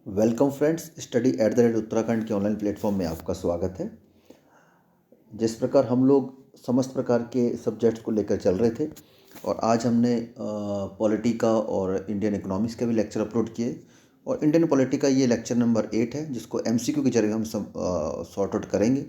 Welcome friends, study at the rate Uttarakhand के online platform में आपका स्वागत है। जिस प्रकार हम लोग समस्त प्रकार के सब्जेक्ट्स को लेकर चल रहे थे और आज हमने पॉलिटी का और इंडियन इकोनॉमिक्स का भी लेक्चर अपलोड किए और इंडियन पॉलिटी का ये लेक्चर नंबर 8 है, जिसको एमसीक्यू के जरिए हम सब सॉर्ट आउट करेंगे,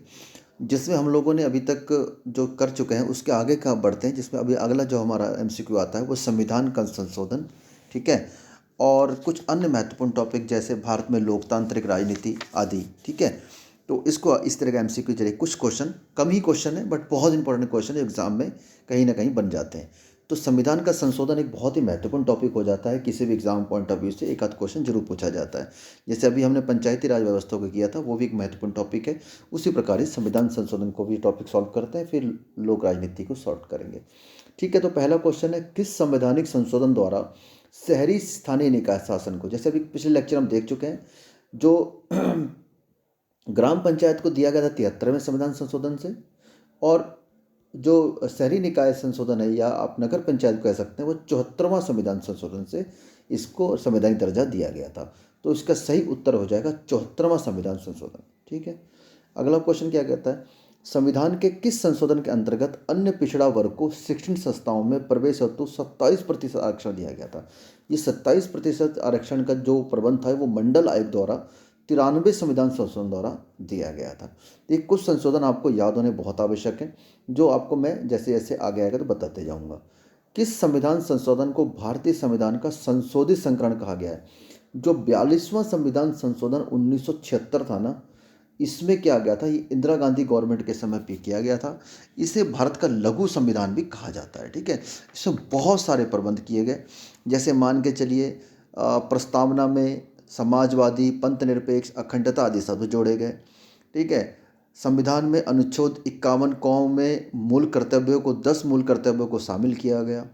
जिसमें हम लोगों ने अभी तक जो कर चुके हैं उसके आगे का बढ़ते हैं, जिसमें अभी अगला जो हमारा एमसीक्यू आता है वो संविधान का संशोधन। ठीक है, और कुछ अन्य महत्वपूर्ण टॉपिक जैसे भारत में लोकतांत्रिक राजनीति आदि। ठीक है, तो इसको इस तरह का एमसीक्यू जरिए कुछ क्वेश्चन, कम ही क्वेश्चन है बट बहुत इंपॉर्टेंट क्वेश्चन एग्जाम में कहीं ना कहीं बन जाते हैं। तो संविधान का संशोधन एक बहुत ही महत्वपूर्ण टॉपिक हो जाता है, किसी भी एग्जाम पॉइंट ऑफ व्यू से एक आध क्वेश्चन जरूर पूछा जाता है। जैसे अभी हमने पंचायती राज व्यवस्था को किया था, वो भी एक महत्वपूर्ण टॉपिक है। उसी प्रकार ही संविधान संशोधन को भी टॉपिक सॉल्व करते हैं, फिर लोक राजनीति को सॉल्व करेंगे। ठीक है, तो पहला क्वेश्चन है, किस संवैधानिक संशोधन द्वारा शहरी स्थानीय निकाय शासन को, जैसे अभी पिछले लेक्चर हम देख चुके हैं, जो ग्राम पंचायत को दिया गया था 73वें संविधान संशोधन से, और जो शहरी निकाय संशोधन है या आप नगर पंचायत कह सकते हैं, वो 74वां संविधान संशोधन से इसको संवैधानिक दर्जा दिया गया था। तो इसका सही उत्तर हो जाएगा 74वां संविधान संशोधन। ठीक है, अगला क्वेश्चन क्या कहता है, संविधान के किस संशोधन के अंतर्गत अन्य पिछड़ा वर्ग को शिक्षण संस्थाओं में प्रवेश हेतु 27% आरक्षण दिया गया था। ये 27% आरक्षण का जो प्रबंध था वो मंडल आयोग द्वारा 93 संविधान संशोधन द्वारा दिया गया था। ये कुछ संशोधन आपको याद होने बहुत आवश्यक है, जो आपको मैं जैसे जैसे आगे आएगा तो बताते जाऊंगा। किस संविधान संशोधन को भारतीय संविधान का संशोधित संस्करण कहा गया है? जो 42वां संविधान संशोधन 1976 था ना, इसमें क्या गया था, ये इंदिरा गांधी गवर्नमेंट के समय पे किया गया था। इसे भारत का लघु संविधान भी कहा जाता है। ठीक है, इसमें बहुत सारे प्रबंध किए गए, जैसे मान के चलिए प्रस्तावना में समाजवादी, पंथ निरपेक्ष, अखंडता आदि शब्द जोड़े गए। ठीक है, संविधान में अनुच्छेद 51 कौ में मूल कर्तव्यों को 10 मूल कर्तव्यों को शामिल किया गया।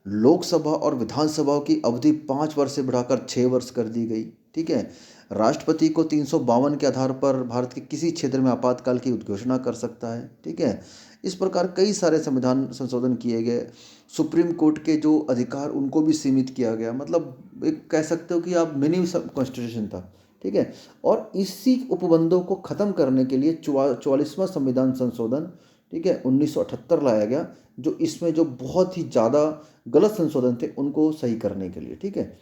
लोकसभा और विधानसभाओं की अवधि 5 वर्ष से बढ़ाकर 6 वर्ष कर दी गई। ठीक है, राष्ट्रपति को 352 के आधार पर भारत के किसी क्षेत्र में आपातकाल की उद्घोषणा कर सकता है। ठीक है, इस प्रकार कई सारे संविधान संशोधन किए गए। सुप्रीम कोर्ट के जो अधिकार उनको भी सीमित किया गया, मतलब एक कह सकते हो कि आप मिनी कॉन्स्टिट्यूशन था। ठीक है, और इसी उपबंधों को खत्म करने के लिए 44वां संविधान संशोधन, ठीक है, 1978 लाया गया, जो इसमें जो बहुत ही ज़्यादा गलत संशोधन थे उनको सही करने के लिए। ठीक है,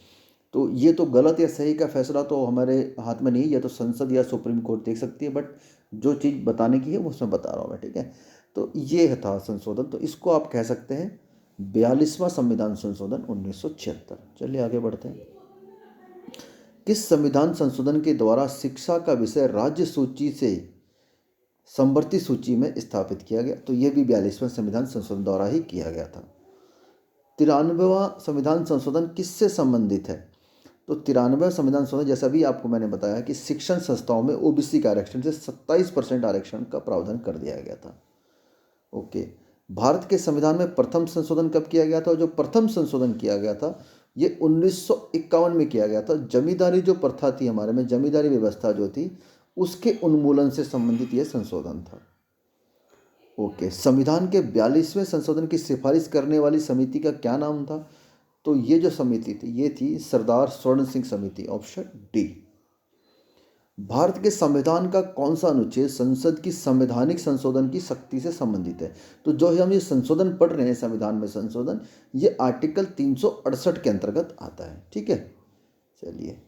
तो ये तो गलत या सही का फैसला तो हमारे हाथ में नहीं, या तो संसद या सुप्रीम कोर्ट देख सकती है, बट जो चीज़ बताने की है वो उसमें बता रहा हूँ मैं। ठीक है, तो ये था संशोधन, तो इसको आप कह सकते हैं 42वां संविधान संशोधन 1976। चलिए आगे बढ़ते हैं। किस संविधान संशोधन के द्वारा शिक्षा का विषय राज्य सूची से समवर्ती सूची में स्थापित किया गया? तो ये भी 42वां संविधान संशोधन द्वारा ही किया गया था। 93वां संविधान संशोधन किससे संबंधित है? तो 93वां संविधान संशोधन, जैसा भी आपको मैंने बताया कि शिक्षण संस्थाओं में ओबीसी के आरक्षण से 27% आरक्षण का प्रावधान कर दिया गया था। ओके, भारत के संविधान में प्रथम संशोधन कब किया गया था? जो प्रथम संशोधन किया गया था ये 1951 में किया गया था। जमींदारी जो प्रथा थी हमारे में, जमींदारी व्यवस्था जो थी, उसके उन्मूलन से संबंधित यह संशोधन था। ओके, संविधान के 42वें संशोधन की सिफारिश करने वाली समिति का क्या नाम था? तो ये जो समिति थी ये थी सरदार स्वर्ण सिंह समिति, ऑप्शन डी। भारत के संविधान का कौन सा अनुच्छेद संसद की संवैधानिक संशोधन की शक्ति से संबंधित है? तो जो हम ये संशोधन पढ़ रहे हैं संविधान में संशोधन, ये आर्टिकल 368 के अंतर्गत आता है। ठीक है, चलिए,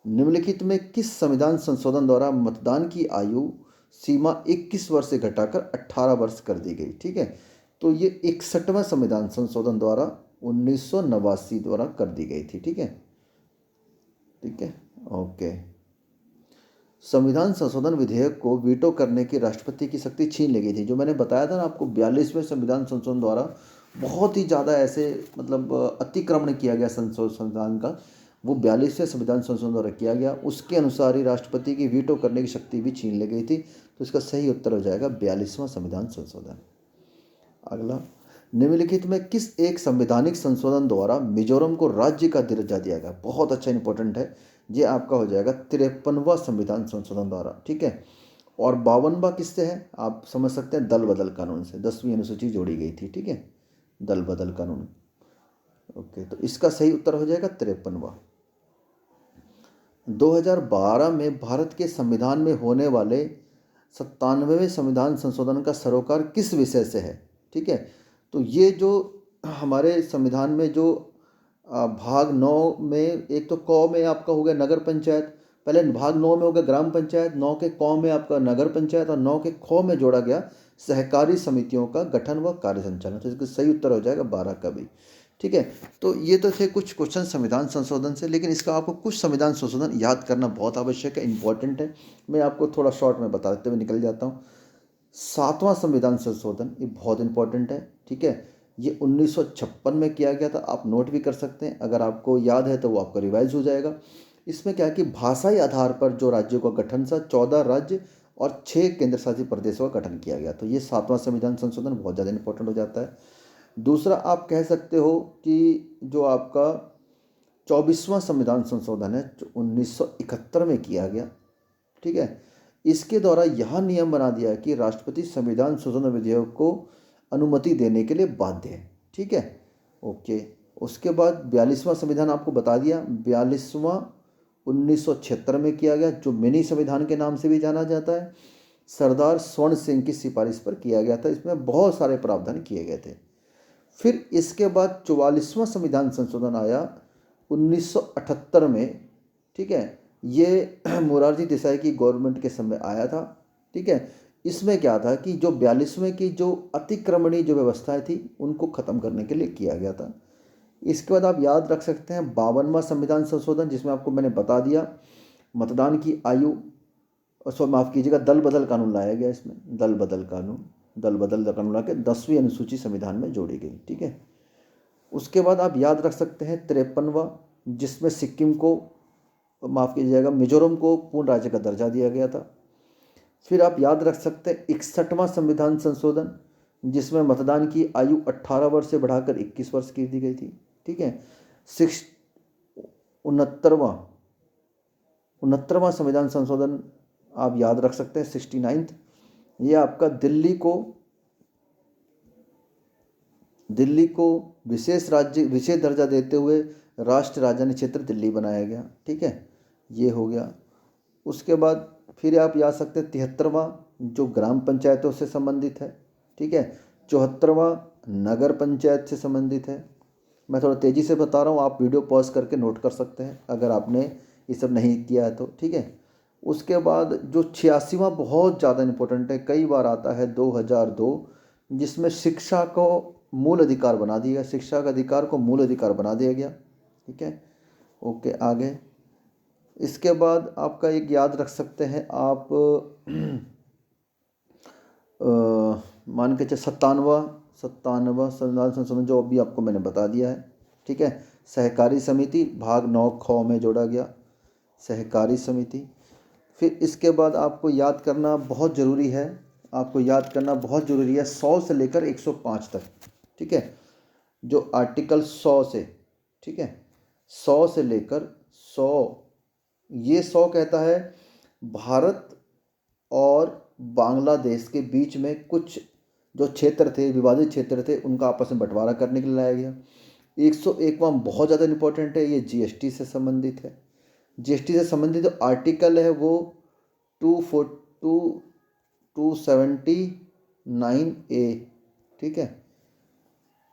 निम्नलिखित में किस संविधान संशोधन द्वारा मतदान की आयु सीमा 21 वर्ष से घटाकर 18 वर्ष कर दी गई? ठीक है, तो ये 61वां संविधान संशोधन द्वारा 1989 द्वारा कर दी गई थी। ठीक है, ठीक है, ओके। संविधान संशोधन विधेयक को वीटो करने की राष्ट्रपति की शक्ति छीन ली गई थी। जो मैंने बताया था ना आपको, 42वें संविधान संशोधन द्वारा बहुत ही ज़्यादा ऐसे मतलब अतिक्रमण किया गया संविधान का, वो 42वें संविधान संशोधन द्वारा किया गया। उसके अनुसार ही राष्ट्रपति की वीटो करने की शक्ति भी छीन ली गई थी। तो इसका सही उत्तर हो जाएगा 42वां संविधान संशोधन। अगला, निम्नलिखित में किस एक संवैधानिक संशोधन द्वारा मिजोरम को राज्य का दर्जा दिया गया? बहुत अच्छा इंपॉर्टेंट है, ये आपका हो जाएगा 53वां संविधान संशोधन द्वारा। ठीक है, और 52वां किससे है? आप समझ सकते हैं, दल बदल कानून से 10वीं अनुसूची जोड़ी गई थी। ठीक है, दल बदल कानून। ओके, तो इसका सही उत्तर हो जाएगा 53वां। 2012 में भारत के संविधान में होने वाले 97वें संविधान संशोधन का सरोकार किस विषय से है? ठीक है, तो ये जो हमारे संविधान में जो भाग 9 में, एक तो क में आपका हो गया नगर पंचायत, पहले भाग 9 में हो गया ग्राम पंचायत, 9 के क में आपका नगर पंचायत और 9 के ख में जोड़ा गया सहकारी समितियों का गठन व कार्य संचालन। तो इसका सही उत्तर हो जाएगा 12 का भी। ठीक है, तो ये तो थे कुछ क्वेश्चन संविधान संशोधन से, लेकिन इसका आपको कुछ संविधान संशोधन याद करना बहुत आवश्यक है, इंपॉर्टेंट है। मैं आपको थोड़ा शॉर्ट में बताते हुए निकल जाता हूँ। 7वां संविधान संशोधन ये बहुत इंपॉर्टेंट है। ठीक है, ये 1956 में किया गया था। आप नोट भी कर सकते हैं, अगर आपको याद है तो वो आपका रिवाइज हो जाएगा। इसमें क्या है कि भाषाई आधार पर जो राज्यों का गठन था, 14 राज्य और 6 केंद्र शासित प्रदेशों का गठन किया गया। तो ये 7वां संविधान संशोधन बहुत ज़्यादा इंपॉर्टेंट हो जाता है। दूसरा आप कह सकते हो कि जो आपका 24वां संविधान संशोधन है, जो 1971 में किया गया। ठीक है, इसके द्वारा यह नियम बना दिया है कि राष्ट्रपति संविधान संशोधन विधेयक को अनुमति देने के लिए बाध्य है। ठीक है, ओके। उसके बाद 42वां संविधान आपको बता दिया, 42वां 1976 में किया गया, जो मिनी संविधान के नाम से भी जाना जाता है। सरदार स्वर्ण सिंह की सिफारिश पर किया गया था। इसमें बहुत सारे प्रावधान किए गए थे। फिर इसके बाद 44वां संविधान संशोधन आया 1978 में। ठीक है, ये मोरारजी देसाई की गवर्नमेंट के समय आया था। ठीक है, इसमें क्या था कि जो 42वें की जो अतिक्रमणीय जो व्यवस्थाएं थी उनको ख़त्म करने के लिए किया गया था। इसके बाद आप याद रख सकते हैं 52वां संविधान संशोधन, जिसमें आपको मैंने बता दिया मतदान की आयु, माफ़ कीजिएगा, दल बदल कानून लाया गया। इसमें दल बदल कानून ला के 10वीं अनुसूची संविधान में जोड़ी गई। ठीक है, उसके बाद आप याद रख सकते हैं 53वां, जिसमें सिक्किम को, माफ़ कीजिएगा, मिजोरम को पूर्ण राज्य का दर्जा दिया गया था। फिर आप याद रख सकते हैं 61वां संविधान संशोधन, जिसमें मतदान की आयु 18 वर्ष से बढ़ाकर 21 वर्ष की दी गई थी। ठीक है, 69वां संविधान संशोधन आप याद रख सकते हैं 69th, ये आपका दिल्ली को विशेष दर्जा देते हुए राष्ट्रीय राजधानी क्षेत्र दिल्ली बनाया गया। ठीक है, ये हो गया। उसके बाद फिर आप याद सकते हैं 73वां, जो ग्राम पंचायतों से संबंधित है। ठीक है, 74वां नगर पंचायत से संबंधित है। मैं थोड़ा तेज़ी से बता रहा हूँ, आप वीडियो पॉज करके नोट कर सकते हैं अगर आपने ये सब नहीं किया है तो। ठीक है, उसके बाद जो 86वां बहुत ज़्यादा इंपॉर्टेंट है, कई बार आता है 2002, जिसमें शिक्षा को मूल अधिकार बना दिया गया, शिक्षा का अधिकार को मूल अधिकार बना दिया गया। ठीक है, ओके, आगे। इसके बाद आपका एक याद रख सकते हैं आप मान के चलिए 97वां संविधान संशोधन, जो अभी आपको मैंने बता दिया है। ठीक है, सहकारी समिति भाग 9 ख में जोड़ा गया, सहकारी समिति। फिर इसके बाद आपको याद करना बहुत ज़रूरी है, 100 से लेकर 105 तक। ठीक है, जो आर्टिकल 100 से, ठीक है, 100 से लेकर 100, ये 100 कहता है भारत और बांग्लादेश के बीच में कुछ जो क्षेत्र थे, विवादित क्षेत्र थे, उनका आपस में बंटवारा करने के लिए लाया गया। 101वां बहुत ज़्यादा इंपॉर्टेंट है, ये जीएसटी से संबंधित है। जीएसटी से संबंधित जो आर्टिकल है वो 279A। ठीक है,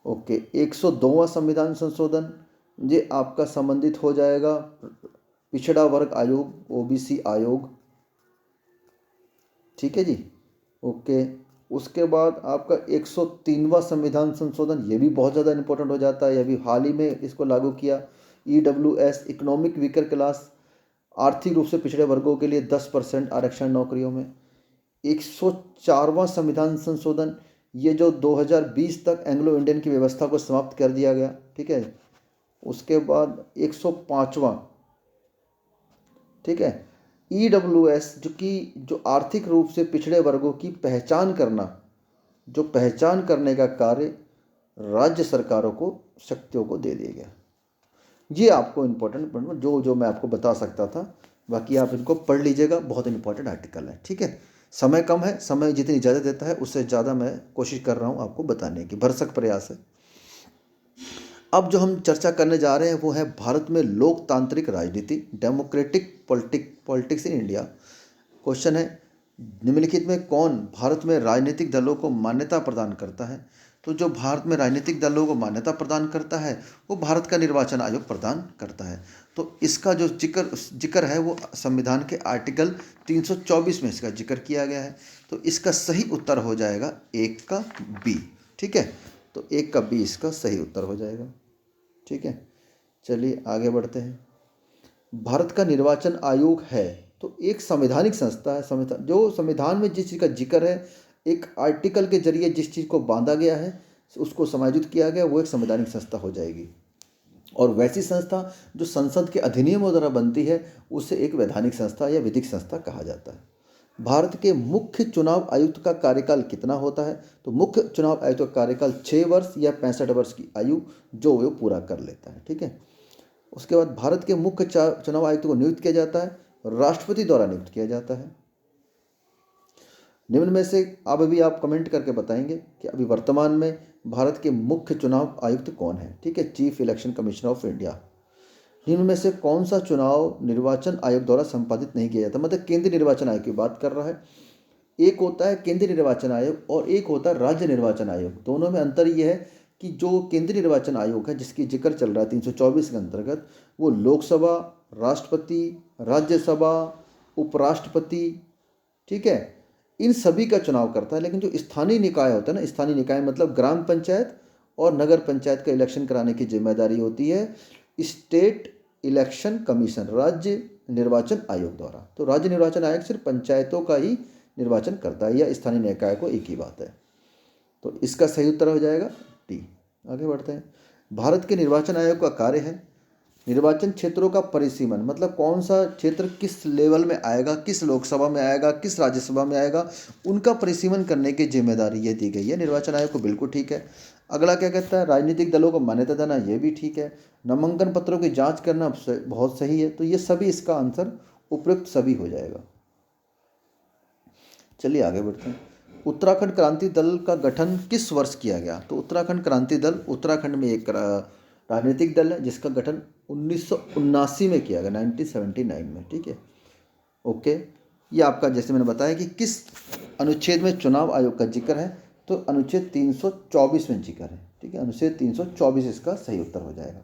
ओके। 102वां संविधान संशोधन, ये आपका संबंधित हो जाएगा पिछड़ा वर्ग आयोग, ओबीसी आयोग। ठीक है जी, ओके। उसके बाद आपका 103वां संविधान संशोधन, ये भी बहुत ज़्यादा इंपॉर्टेंट हो जाता है, ये भी हाल ही में इसको लागू किया। EWS, इकोनॉमिक वीकर क्लास, आर्थिक रूप से पिछड़े वर्गों के लिए 10% आरक्षण नौकरियों में। 104वां संविधान संशोधन, ये जो 2020 तक एंग्लो इंडियन की व्यवस्था को समाप्त कर दिया गया। ठीक है, उसके बाद 105वां, ठीक है, EWS, जो आर्थिक रूप से पिछड़े वर्गों की पहचान करने का कार्य राज्य सरकारों को, शक्तियों को दे दिया गया। ये आपको इम्पोर्टेंट जो मैं आपको बता सकता था, बाकी आप इनको पढ़ लीजिएगा, बहुत इंपॉर्टेंट आर्टिकल है। ठीक है, समय कम है, समय जितनी इजाज़त देता है उससे ज़्यादा मैं कोशिश कर रहा हूँ आपको बताने की, भरसक प्रयास है। अब जो हम चर्चा करने जा रहे हैं वो है भारत में लोकतांत्रिक राजनीति, democratic politics in India. Question है, निम्नलिखित में कौन भारत में राजनीतिक दलों को मान्यता प्रदान करता है? तो जो भारत में राजनीतिक दलों को मान्यता प्रदान करता है वो भारत का निर्वाचन आयोग प्रदान करता है। तो इसका जो जिक्र है वो संविधान के आर्टिकल 324 में इसका जिक्र किया गया है। तो इसका सही उत्तर हो जाएगा 1 का बी। ठीक है, तो 1 का बी इसका सही उत्तर हो जाएगा। ठीक है, चलिए आगे बढ़ते हैं। भारत का निर्वाचन आयोग है तो एक संवैधानिक संस्था है। संविधान जो संविधान में जिस चीज़ का जिक्र है, एक आर्टिकल के जरिए जिस चीज़ को बांधा गया है, उसको समायोजित किया गया, वो एक संवैधानिक संस्था हो जाएगी। और वैसी संस्था जो संसद के अधिनियमों द्वारा बनती है उसे एक वैधानिक संस्था या विधिक संस्था कहा जाता है। भारत के मुख्य चुनाव आयुक्त का कार्यकाल कितना होता है? तो मुख्य चुनाव आयुक्त का कार्यकाल 6 वर्ष या 65 वर्ष की आयु जो वो पूरा कर लेता है। ठीक है, उसके बाद भारत के मुख्य चुनाव आयुक्त को नियुक्त किया जाता है, राष्ट्रपति द्वारा नियुक्त किया जाता है। निम्न में से अभी आप कमेंट करके बताएंगे कि अभी वर्तमान में भारत के मुख्य चुनाव आयुक्त कौन है? ठीक है, chief election commissioner of India. निम्न में से कौन सा चुनाव निर्वाचन आयोग द्वारा संपादित नहीं किया जाता? मतलब केंद्रीय निर्वाचन आयोग की बात कर रहा है। एक होता है केंद्रीय निर्वाचन आयोग और एक होता है राज्य निर्वाचन आयोग। दोनों में अंतर यह है कि जो केंद्रीय निर्वाचन आयोग है जिसकी जिक्र चल रहा है 324 के अंतर्गत, वो लोकसभा, राष्ट्रपति, राज्यसभा, उपराष्ट्रपति, ठीक है, इन सभी का चुनाव करता है। लेकिन जो स्थानीय निकाय होता है ना, स्थानीय निकाय मतलब ग्राम पंचायत और नगर पंचायत का इलेक्शन कराने की जिम्मेदारी होती है स्टेट इलेक्शन कमीशन, राज्य निर्वाचन आयोग द्वारा। तो राज्य निर्वाचन आयोग सिर्फ पंचायतों का ही निर्वाचन करता है या स्थानीय निकाय को, एक ही बात है। तो इसका सही उत्तर हो जाएगा डी। आगे बढ़ते हैं। भारत के निर्वाचन आयोग का कार्य है निर्वाचन क्षेत्रों का परिसीमन, मतलब कौन सा क्षेत्र किस लेवल में आएगा, किस लोकसभा में आएगा, किस राज्यसभा में आएगा, उनका परिसीमन करने की जिम्मेदारी ये दी गई है निर्वाचन आयोग को। बिल्कुल ठीक है। अगला क्या कहता है? राजनीतिक दलों को मान्यता देना, ये भी ठीक है। नामांकन पत्रों की जांच करना बहुत सही है। तो ये सभी, इसका आंसर उपयुक्त सभी हो जाएगा। चलिए आगे बढ़ते हैं। उत्तराखंड क्रांति दल का गठन किस वर्ष किया गया? तो उत्तराखंड क्रांति दल उत्तराखंड में एक राजनीतिक दल है जिसका गठन 1979 में किया गया, 1979 में। ठीक है, ओके। ये आपका जैसे मैंने बताया कि किस अनुच्छेद में चुनाव आयोग का जिक्र है, तो अनुच्छेद 324 में जिक्र है। ठीक है, अनुच्छेद 324 इसका सही उत्तर हो जाएगा।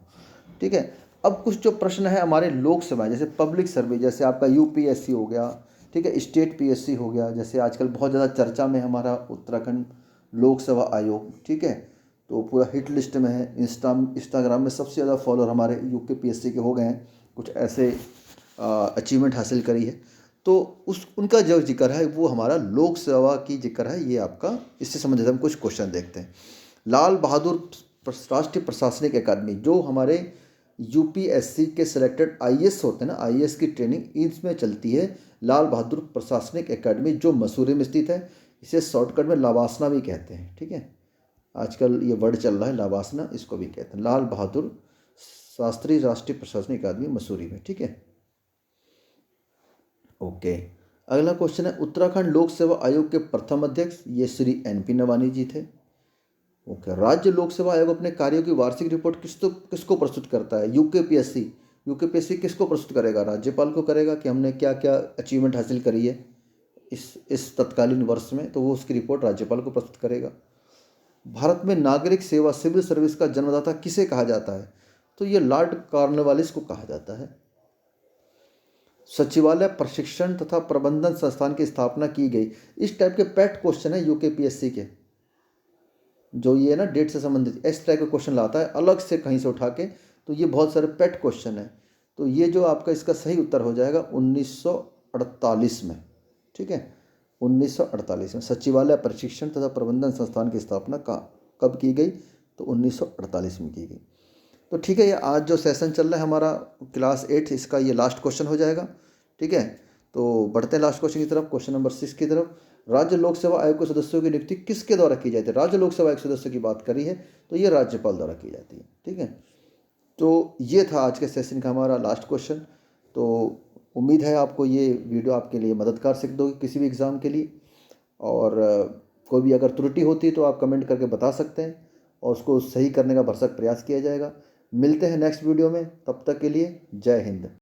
ठीक है, अब कुछ जो प्रश्न है हमारे लोकसभा, जैसे पब्लिक सर्वे, जैसे आपका यूपीएससी हो गया, ठीक है, स्टेट पीएससी हो गया, जैसे आजकल बहुत ज़्यादा चर्चा में हमारा उत्तराखंड लोकसभा आयोग। ठीक है, तो पूरा हिट लिस्ट में है। इंस्टाग्राम में सबसे ज़्यादा फॉलोअर हमारे यूके पीएससी के हो गए हैं, कुछ ऐसे अचीवमेंट हासिल करी है। तो उनका जो जिक्र है वो हमारा लोकसभा की जिक्र है। ये आपका इससे संबंधित हम कुछ क्वेश्चन देखते हैं। लाल बहादुर राष्ट्रीय प्रशासनिक अकादमी, जो हमारे यूपीएससी के सिलेक्टेड आईएएस होते हैं ना, आईएएस की ट्रेनिंग इसमें चलती है। लाल बहादुर प्रशासनिक अकादमी जो मसूरी में स्थित है, इसे शॉर्टकट में लावासना भी कहते हैं। ठीक है, आजकल ये वर्ड चल रहा है लावासना, इसको भी कहते हैं। लाल बहादुर शास्त्री राष्ट्रीय प्रशासनिक अकादमी मसूरी में। ठीक है, ओके। अगला क्वेश्चन है, उत्तराखंड लोक सेवा आयोग के प्रथम अध्यक्ष ये श्री एनपी नवानी जी थे। ओके, राज्य लोक सेवा आयोग अपने कार्यों की वार्षिक रिपोर्ट किसको प्रस्तुत करता है? यूकेपीएससी किसको प्रस्तुत करेगा? राज्यपाल को करेगा कि हमने क्या क्या अचीवमेंट हासिल करी है इस तत्कालीन वर्ष में, तो वो उसकी रिपोर्ट राज्यपाल को प्रस्तुत करेगा। भारत में नागरिक सेवा सिविल सर्विस का जन्मदाता किसे कहा जाता है? तो ये लॉर्ड कॉर्नवालिस को कहा जाता है। सचिवालय प्रशिक्षण तथा प्रबंधन संस्थान की स्थापना की गई। इस टाइप के पैट क्वेश्चन है यूकेपीएससी के, जो ये ना डेट से संबंधित इस टाइप के क्वेश्चन लाता है अलग से कहीं से उठा के। तो ये बहुत सारे पैट क्वेश्चन है। तो ये जो आपका इसका सही उत्तर हो जाएगा 1948 में। ठीक है, 1948 में सचिवालय प्रशिक्षण तथा प्रबंधन संस्थान की स्थापना कब की गई? तो 1948 में की गई। तो ठीक है, ये आज जो सेशन चल रहा है हमारा क्लास 8, इसका ये लास्ट क्वेश्चन हो जाएगा। ठीक है, तो बढ़ते हैं लास्ट क्वेश्चन की तरफ, क्वेश्चन नंबर 6 की तरफ। राज्य लोक सेवा आयोग के सदस्यों की नियुक्ति किसके द्वारा की जाती है? राज्य लोक सेवा आयोग सदस्य की बात करी है तो ये राज्यपाल द्वारा की जाती है। ठीक है, तो ये था आज के सेशन का हमारा लास्ट क्वेश्चन। तो उम्मीद है आपको ये वीडियो आपके लिए मददगार सिद्ध होगी किसी भी एग्ज़ाम के लिए। और कोई भी अगर त्रुटि होती है तो आप कमेंट करके बता सकते हैं। और उसको सही करने का भरसक प्रयास किया जाएगा। मिलते हैं नेक्स्ट वीडियो में, तब तक के लिए जय हिंद।